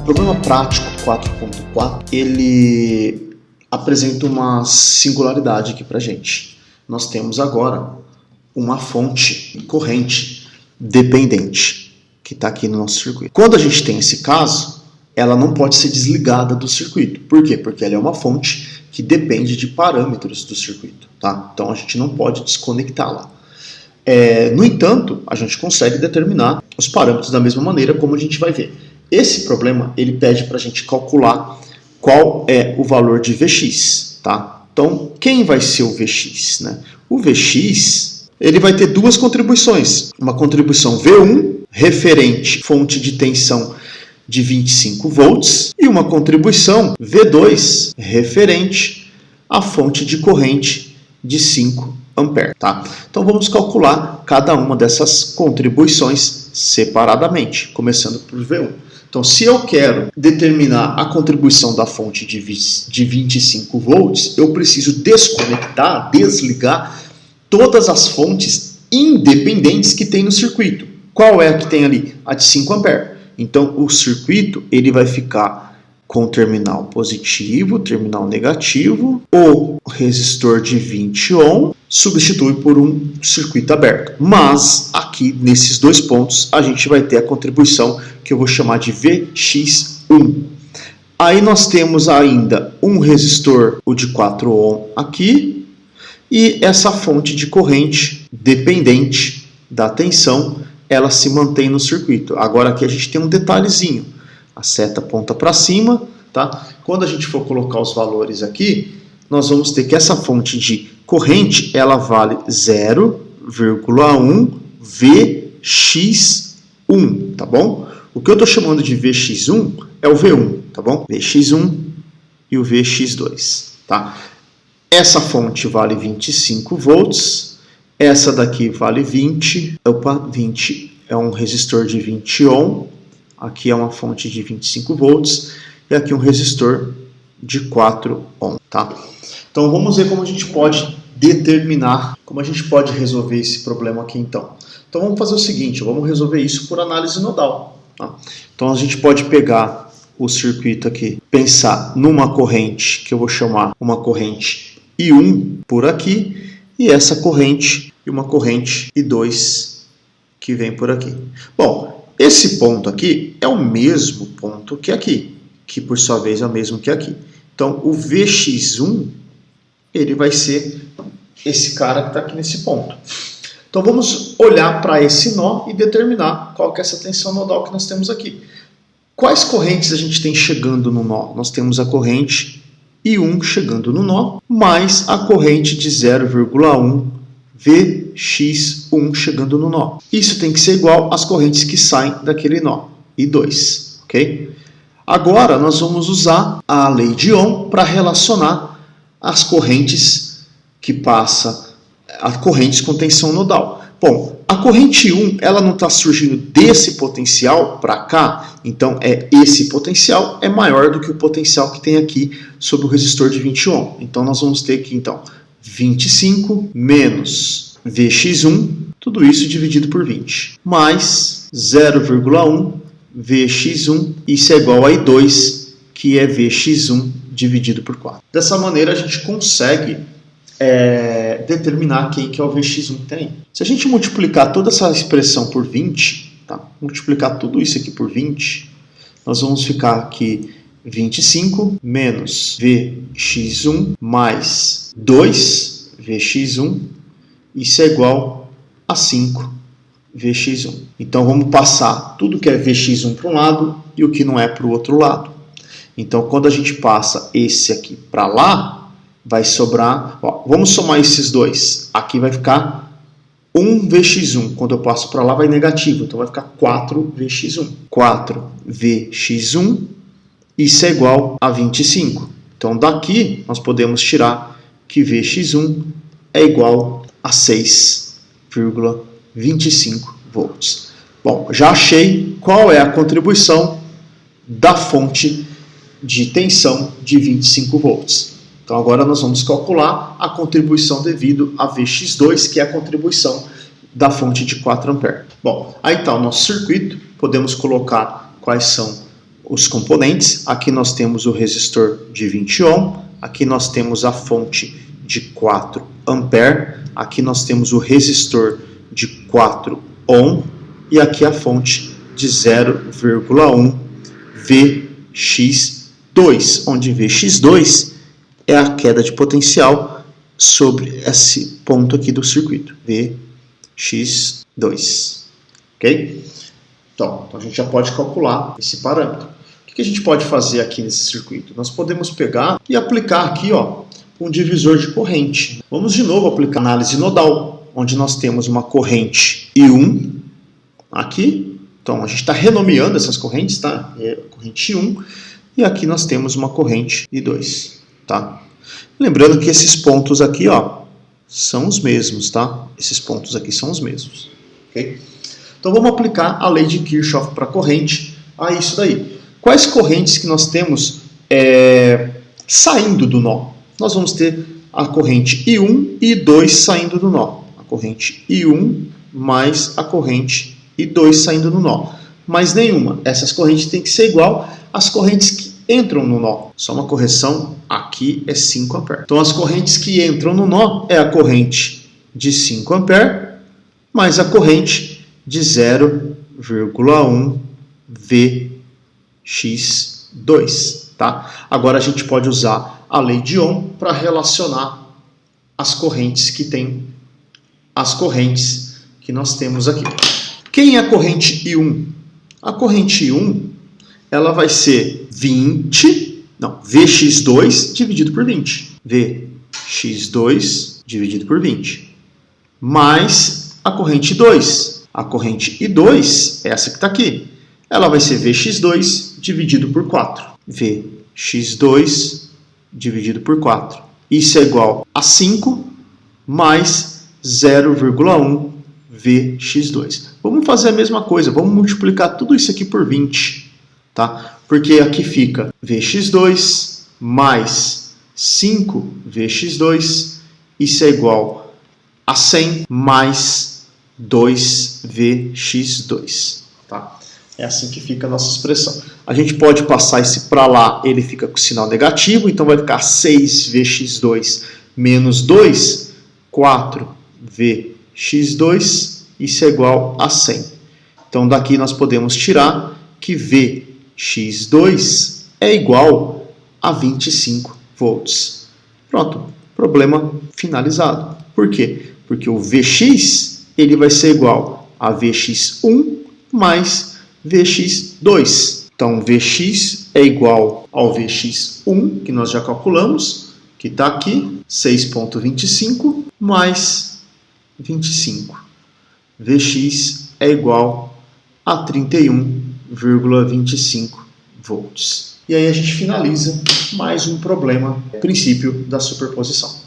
O problema prático 4.4, ele apresenta uma singularidade aqui para a gente. Nós temos agora uma fonte corrente dependente que está aqui no nosso circuito. Quando a gente tem esse caso, ela não pode ser desligada do circuito. Por quê? Porque ela é uma fonte que depende de parâmetros do circuito. Tá? Então a gente não pode desconectá-la. No entanto, a gente consegue determinar os parâmetros da mesma maneira, como a gente vai ver. Esse problema ele pede para a gente calcular qual é o valor de Vx. Tá? Então, quem vai ser o Vx? Né? O Vx ele vai ter duas contribuições. Uma contribuição V1, referente fonte de tensão de 25 volts, e uma contribuição V2, referente à fonte de corrente de 5 amperes. Tá? Então vamos calcular cada uma dessas contribuições separadamente, começando por V1. Então, se eu quero determinar a contribuição da fonte de 25 volts, eu preciso desligar todas as fontes independentes que tem no circuito. Qual é a que tem ali? A de 5 amperes. Então, o circuito ele vai ficar com terminal positivo, terminal negativo, o resistor de 20 ohm substitui por um circuito aberto. Mas, aqui, nesses dois pontos, a gente vai ter a contribuição que eu vou chamar de Vx1. Aí nós temos ainda um resistor, o de 4 ohm aqui, e essa fonte de corrente dependente da tensão, ela se mantém no circuito. Agora aqui a gente tem um detalhezinho. A seta aponta para cima, tá? Quando a gente for colocar os valores aqui, nós vamos ter que essa fonte de corrente, ela vale 0,1 Vx1, tá bom? O que eu estou chamando de Vx1 é o V1, tá bom? Vx1 e o Vx2, tá? Essa fonte vale 25 volts, essa daqui vale 20 é um resistor de 20 ohm, aqui é uma fonte de 25 volts, e aqui um resistor de 4 ohm, tá? Então vamos ver como a gente pode determinar, como a gente pode resolver esse problema aqui então. Então vamos fazer o seguinte, vamos resolver isso por análise nodal. Tá? Então a gente pode pegar o circuito aqui, pensar numa corrente, que eu vou chamar uma corrente I1 por aqui, e essa corrente e uma corrente I2 que vem por aqui. Bom, esse ponto aqui é o mesmo ponto que aqui, que por sua vez é o mesmo que aqui. Então o Vx1 ele vai ser esse cara que está aqui nesse ponto. Então vamos olhar para esse nó e determinar qual que é essa tensão nodal que nós temos aqui. Quais correntes a gente tem chegando no nó? Nós temos a corrente I1 chegando no nó, mais a corrente de 0,1 Vx1 chegando no nó. Isso tem que ser igual às correntes que saem daquele nó, I2, ok? Agora nós vamos usar a lei de Ohm para relacionar as correntes que passam, as correntes com tensão nodal. Bom, a corrente 1 ela não está surgindo desse potencial para cá, então esse potencial é maior do que o potencial que tem aqui sobre o resistor de 20 ohm. Então nós vamos ter aqui então 25 menos Vx1, tudo isso dividido por 20, mais 0,1 Vx1, isso é igual a I2, que é Vx1 dividido por 4. Dessa maneira a gente consegue determinar quem que é o Vx1 que tem aí. Se a gente multiplicar toda essa expressão por 20, tá? Multiplicar tudo isso aqui por 20, nós vamos ficar aqui 25 menos Vx1 mais 2 Vx1, isso é igual a 5 Vx1. Então vamos passar tudo que é Vx1 para um lado e o que não é para o outro lado. Então quando a gente passa esse aqui para lá, vai sobrar, ó, vamos somar esses dois, aqui vai ficar 1 Vx1, quando eu passo para lá vai negativo, então vai ficar 4 Vx1. 4 Vx1, isso é igual a 25. Então daqui nós podemos tirar que Vx1 é igual a 6,25 volts. Bom, já achei qual é a contribuição da fonte de tensão de 25 volts. Então agora nós vamos calcular a contribuição devido a Vx2, que é a contribuição da fonte de 4 amperes. Bom, aí está o nosso circuito, podemos colocar quais são os componentes. Aqui nós temos o resistor de 20 ohm, aqui nós temos a fonte de 4 ampere, aqui nós temos o resistor de 4 ohm e aqui a fonte de 0,1 Vx2, onde Vx2 é a queda de potencial sobre esse ponto aqui do circuito, Vx2, ok? Então, a gente já pode calcular esse parâmetro. O que a gente pode fazer aqui nesse circuito? Nós podemos pegar e aplicar aqui, ó, um divisor de corrente. Vamos de novo aplicar análise nodal, onde nós temos uma corrente I1 aqui. Então, a gente está renomeando essas correntes, tá? É a corrente I1. E aqui nós temos uma corrente I2, tá? Lembrando que esses pontos aqui, ó, são os mesmos, tá? Esses pontos aqui são os mesmos, ok? Então, vamos aplicar a lei de Kirchhoff para corrente a isso daí. Quais correntes que nós temos saindo do nó? Nós vamos ter a corrente I1 e I2 saindo do nó. A corrente I1 mais a corrente I2 saindo do nó. Mais nenhuma. Essas correntes têm que ser igual às correntes que entram no nó. Só uma correção, aqui é 5 ampere. Então, as correntes que entram no nó é a corrente de 5 ampere mais a corrente de 0,1 Vx2, tá? Agora a gente pode usar a lei de Ohm para relacionar as correntes que nós temos aqui. Quem é a corrente I1? A corrente I1, ela vai ser Vx2 dividido por 20. Vx2 dividido por 20. Mais a corrente I2. A corrente I2, essa que está aqui, ela vai ser Vx2 dividido por 4. Vx2 dividido por 4. Isso é igual a 5 mais 0,1 Vx2. Vamos fazer a mesma coisa, vamos multiplicar tudo isso aqui por 20, tá? Porque aqui fica Vx2 mais 5 Vx2, isso é igual a 100 mais 2 Vx2, tá? É assim que fica a nossa expressão. A gente pode passar esse para lá, ele fica com sinal negativo, então vai ficar 6Vx2 menos 2, 4Vx2, isso é igual a 100. Então, daqui nós podemos tirar que Vx2 é igual a 25 volts. Pronto, problema finalizado. Por quê? Porque o Vx ele vai ser igual a Vx1 mais Vx2. Então, Vx é igual ao Vx1, que nós já calculamos, que está aqui, 6,25 mais 25. Vx é igual a 31,25 volts. E aí a gente finaliza mais um problema, princípio da superposição.